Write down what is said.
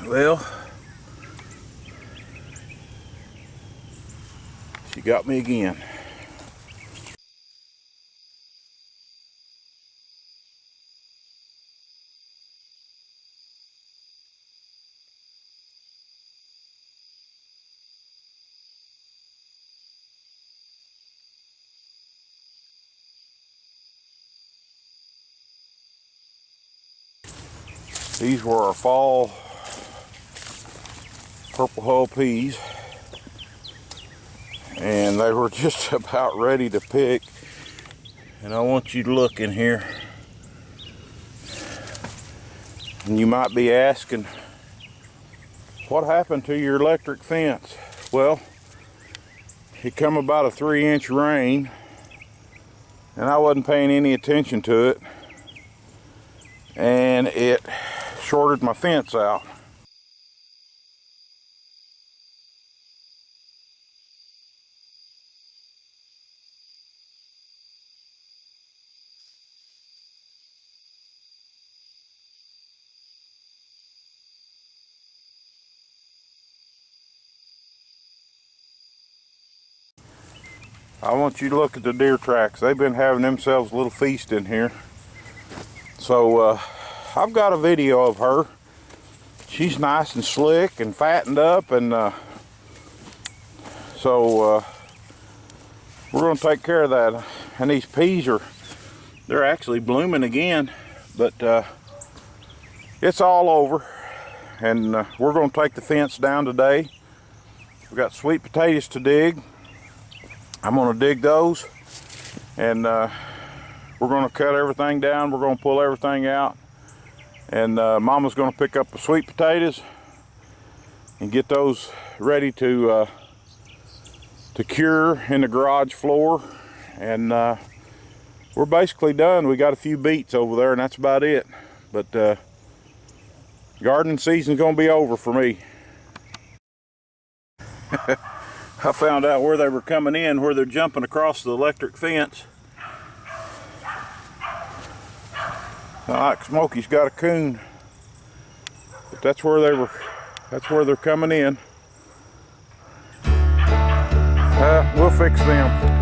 Well, she got me again. These were our fall purple hull peas, and they were just about ready to pick. And I want you to look in here, and you might be asking, what happened to your electric fence? Well, it come about a 3-inch rain, and I wasn't paying any attention to it, and it shorted my fence out. I want you to look at the deer tracks. They've been having themselves a little feast in here. So I've got a video of her. She's nice and slick and fattened up, and so we're going to take care of that. And these peas they're actually blooming again, but it's all over. And we're going to take the fence down today. We've got sweet potatoes to dig. I'm going to dig those, and we're going to cut everything down. We're going to pull everything out, and Mama's going to pick up the sweet potatoes and get those ready to cure in the garage floor. And we're basically done. We got a few beets over there, and that's about it. But gardening season's going to be over for me. I found out where they were coming in, where they're jumping across the electric fence. Like Smokey's got a coon, but that's where they're coming in. We'll fix them.